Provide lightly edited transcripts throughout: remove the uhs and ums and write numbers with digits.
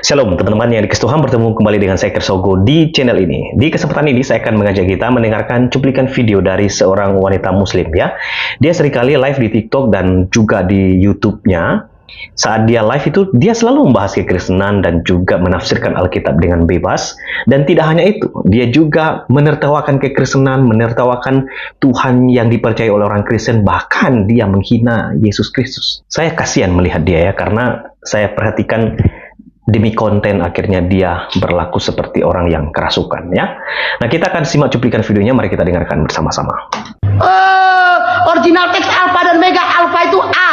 Shalom teman-teman yang dikasih Tuhan, bertemu kembali dengan saya Kersogo di channel ini. Di kesempatan ini saya akan mengajak kita mendengarkan cuplikan video dari seorang wanita muslim ya. Dia seringkali live di TikTok dan juga di YouTube-nya. Saat dia live itu dia selalu membahas kekristenan dan juga menafsirkan Alkitab dengan bebas. Dan tidak hanya itu, dia juga menertawakan kekristenan, menertawakan Tuhan yang dipercaya oleh orang Kristen, bahkan dia menghina Yesus Kristus. Saya kasihan melihat dia ya, karena saya perhatikan demi konten akhirnya dia berlaku seperti orang yang kerasukan ya. Nah, kita akan simak cuplikan videonya, mari kita dengarkan bersama-sama. Original teks alfa dan mega. Alfa itu A,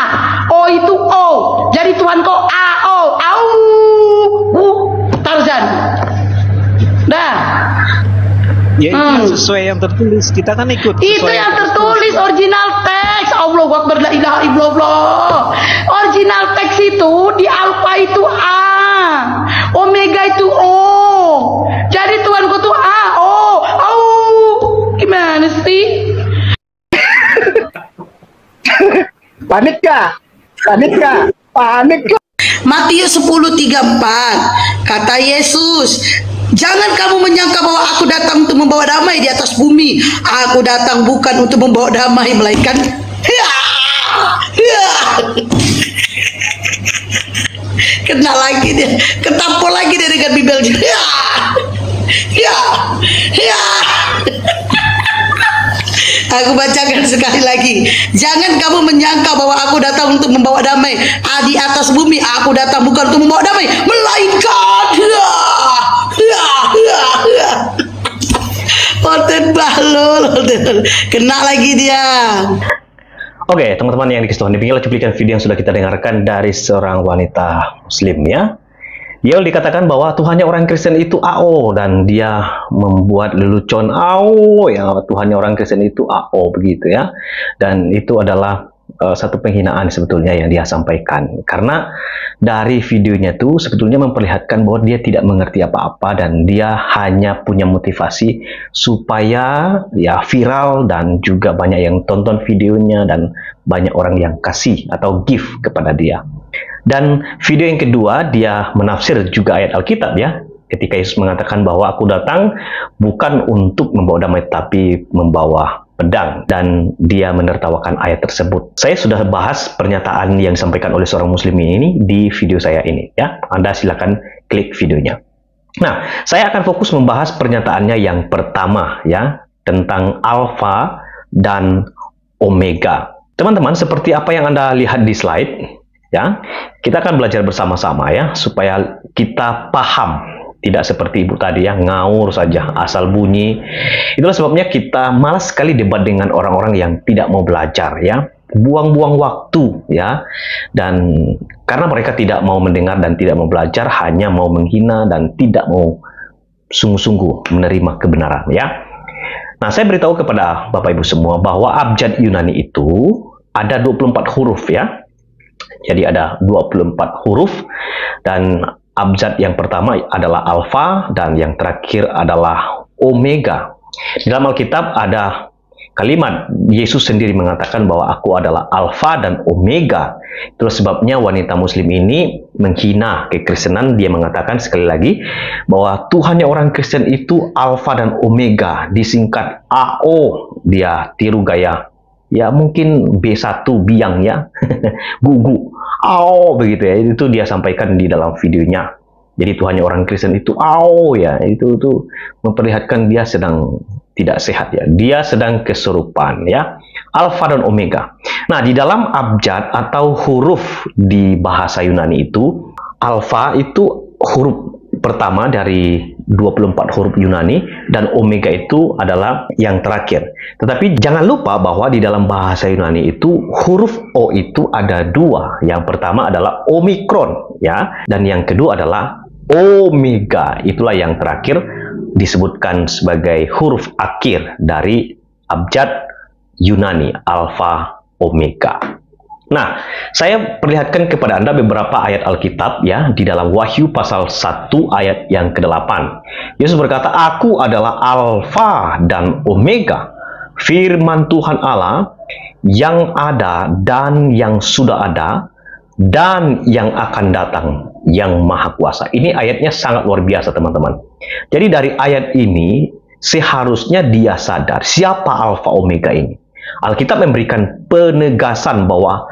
O itu O. Jadi Tuhan kok A O. Tarzan. Dah. Ya itu sesuai yang tertulis, kita kan ikut. Itu yang tertulis original teks. Allahu Akbar, la ilaha illallah. Original teks itu di alfa itu A, omega itu O. Jadi Tuhanku tuh A O. Gimana sih? Panik kah? Matius 10:34 kata Yesus, jangan kamu menyangka bahwa aku datang untuk membawa damai di atas bumi. Aku datang bukan untuk membawa damai, melainkan kena lagi dia, ketampol lagi dia dengan bibelnya. Aku bacakan sekali lagi. Jangan kamu menyangka bahwa aku datang untuk membawa damai di atas bumi. Aku datang bukan untuk membawa damai, melainkan Orten balol, kena lagi dia. Oke, teman-teman yang dikasih Tuhan, demikianlah cuplikan video yang sudah kita dengarkan dari seorang wanita muslim ya. Dia dikatakan bahwa Tuhannya orang Kristen itu AO, dan dia membuat lelucon AO ya, Tuhannya orang Kristen itu AO begitu ya. Dan itu adalah satu penghinaan sebetulnya yang dia sampaikan, karena dari videonya itu sebetulnya memperlihatkan bahwa dia tidak mengerti apa-apa dan dia hanya punya motivasi supaya ya viral dan juga banyak yang tonton videonya dan banyak orang yang kasih atau give kepada dia. Dan video yang kedua, dia menafsir juga ayat Alkitab ya, ketika Yesus mengatakan bahwa aku datang bukan untuk membawa damai tapi membawa pedang, dan dia menertawakan ayat tersebut. Saya sudah bahas pernyataan yang disampaikan oleh seorang muslim ini di video saya ini ya. Anda silakan klik videonya. Nah, saya akan fokus membahas pernyataannya yang pertama ya, tentang alfa dan omega. Teman-teman, seperti apa yang Anda lihat di slide ya, kita akan belajar bersama-sama ya, supaya kita paham, tidak seperti ibu tadi ya, ngaur saja, asal bunyi. Itulah sebabnya kita malas sekali debat dengan orang-orang yang tidak mau belajar ya, buang-buang waktu ya, dan karena mereka tidak mau mendengar dan tidak mau belajar, hanya mau menghina dan tidak mau sungguh-sungguh menerima kebenaran ya. Nah, saya beritahu kepada Bapak Ibu semua bahwa abjad Yunani itu ada 24 huruf ya. Jadi ada 24 huruf, dan abjad yang pertama adalah alfa dan yang terakhir adalah omega. Di dalam Alkitab ada kalimat Yesus sendiri mengatakan bahwa aku adalah alfa dan omega. Itulah sebabnya wanita muslim ini menghina kekristenan. Dia mengatakan sekali lagi bahwa Tuhannya orang Kristen itu alfa dan omega, disingkat AO. Dia tiru gaya ya mungkin B1 biang ya, gugu, AO begitu ya. Itu dia sampaikan di dalam videonya. Jadi Tuhannya orang Kristen itu AO ya, itu memperlihatkan dia sedang tidak sehat ya. Dia sedang kesurupan ya. Alfa dan omega. Nah, di dalam abjad atau huruf di bahasa Yunani itu, alfa itu huruf pertama dari 24 huruf Yunani, dan omega itu adalah yang terakhir. Tetapi jangan lupa bahwa di dalam bahasa Yunani itu huruf O itu ada dua. Yang pertama adalah omikron ya, dan yang kedua adalah omega. Itulah yang terakhir disebutkan sebagai huruf akhir dari abjad Yunani, alfa, omega. Nah, saya perlihatkan kepada Anda beberapa ayat Alkitab ya, di dalam Wahyu pasal 1 ayat yang ke-8. Yesus berkata, aku adalah alfa dan omega, firman Tuhan Allah yang ada dan yang sudah ada dan yang akan datang, yang Maha Kuasa. Ini ayatnya sangat luar biasa, teman-teman. Jadi dari ayat ini seharusnya dia sadar siapa Alfa Omega ini. Alkitab memberikan penegasan bahwa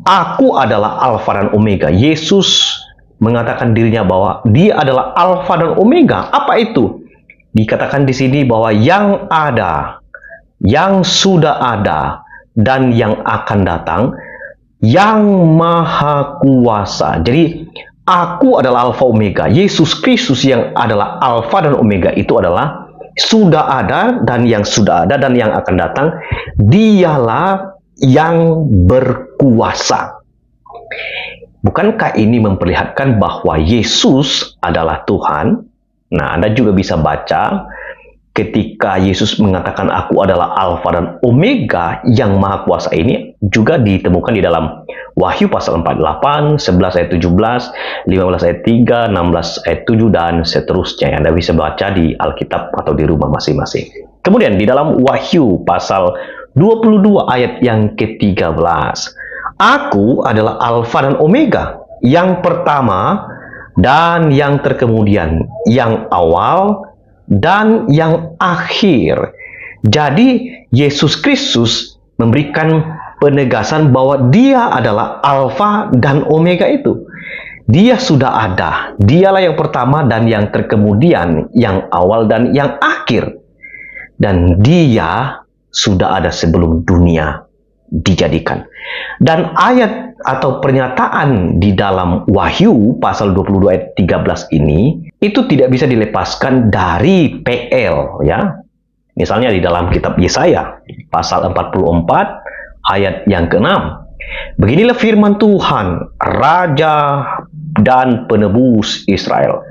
aku adalah Alfa dan Omega. Yesus mengatakan dirinya bahwa dia adalah Alfa dan Omega. Apa itu? Dikatakan di sini bahwa yang ada, yang sudah ada, dan yang akan datang, yang Maha Kuasa. Jadi aku adalah Alfa Omega. Yesus Kristus yang adalah Alfa dan Omega itu adalah sudah ada dan yang sudah ada dan yang akan datang. Dialah yang berkuasa. Bukankah ini memperlihatkan bahwa Yesus adalah Tuhan? Nah, Anda juga bisa baca ketika Yesus mengatakan aku adalah Alfa dan Omega yang Maha Kuasa ini juga ditemukan di dalam Wahyu pasal 48, 11 ayat 17, 15 ayat 3, 16 ayat 7, dan seterusnya. Anda bisa baca di Alkitab atau di rumah masing-masing. Kemudian di dalam Wahyu pasal 22 ayat yang ke-13. Aku adalah Alfa dan Omega, yang pertama dan yang terkemudian, yang awal dan yang akhir. Jadi Yesus Kristus memberikan penegasan bahwa dia adalah Alfa dan Omega itu. Dia sudah ada, dialah yang pertama dan yang terkemudian, yang awal dan yang akhir. Dan dia sudah ada sebelum dunia dijadikan. Dan ayat atau pernyataan di dalam Wahyu pasal 22 ayat 13 ini itu tidak bisa dilepaskan dari PL, ya. Misalnya di dalam kitab Yesaya pasal 44 ayat yang ke-6. Beginilah firman Tuhan, Raja dan Penebus Israel.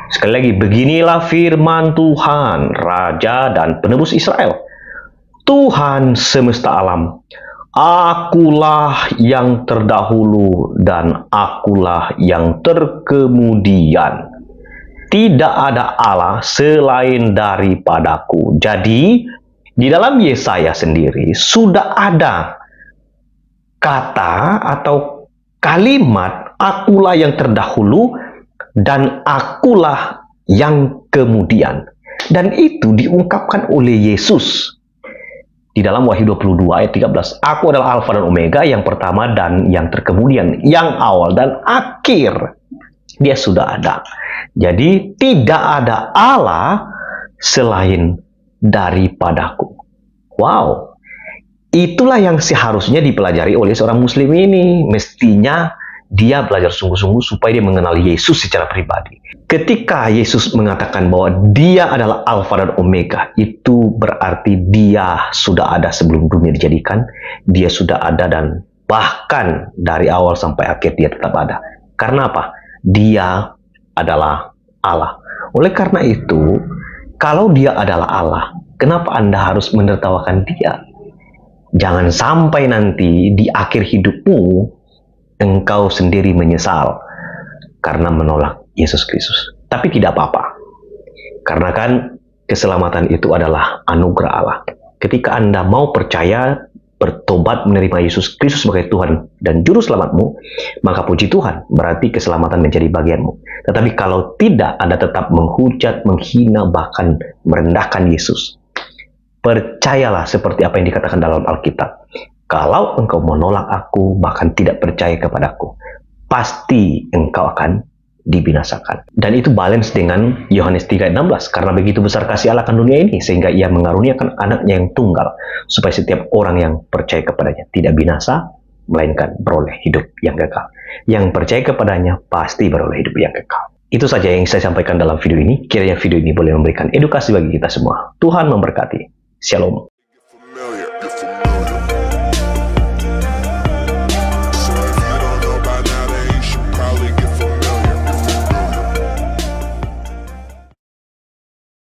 Sekali lagi, beginilah firman Tuhan, Raja dan Penebus Israel. Tuhan semesta alam, akulah yang terdahulu dan akulah yang terkemudian. Tidak ada Allah selain daripadaku. Jadi, di dalam Yesaya sendiri sudah ada kata atau kalimat akulah yang terdahulu dan akulah yang kemudian. Dan itu diungkapkan oleh Yesus di dalam Wahyu 22 ayat 13. Aku adalah Alfa dan Omega, yang pertama dan yang terkemudian, yang awal dan akhir. Dia sudah ada. Jadi tidak ada Allah selain daripadaku. Wow. Itulah yang seharusnya dipelajari oleh seorang muslim ini. Mestinya dia belajar sungguh-sungguh supaya dia mengenal Yesus secara pribadi. Ketika Yesus mengatakan bahwa dia adalah Alfa dan Omega, itu berarti dia sudah ada sebelum dunia dijadikan. Dia sudah ada dan bahkan dari awal sampai akhir dia tetap ada. Karena apa? Dia adalah Allah. Oleh karena itu, kalau dia adalah Allah, kenapa Anda harus menertawakan dia? Jangan sampai nanti di akhir hidupmu engkau sendiri menyesal karena menolak Yesus Kristus. Tapi tidak apa-apa. Karena kan keselamatan itu adalah anugerah Allah. Ketika Anda mau percaya, bertobat, menerima Yesus Kristus sebagai Tuhan dan Juru Selamatmu, maka puji Tuhan, berarti keselamatan menjadi bagianmu. Tetapi kalau tidak, Anda tetap menghujat, menghina, bahkan merendahkan Yesus. Percayalah seperti apa yang dikatakan dalam Alkitab. Kalau engkau menolak aku, bahkan tidak percaya kepadaku, pasti engkau akan dibinasakan. Dan itu balance dengan Yohanes 3:16. Karena begitu besar kasih Allah akan dunia ini, sehingga ia mengaruniakan anaknya yang tunggal, supaya setiap orang yang percaya kepadanya tidak binasa, melainkan beroleh hidup yang kekal. Yang percaya kepadanya pasti beroleh hidup yang kekal. Itu saja yang saya sampaikan dalam video ini. Kiranya video ini boleh memberikan edukasi bagi kita semua. Tuhan memberkati. Shalom.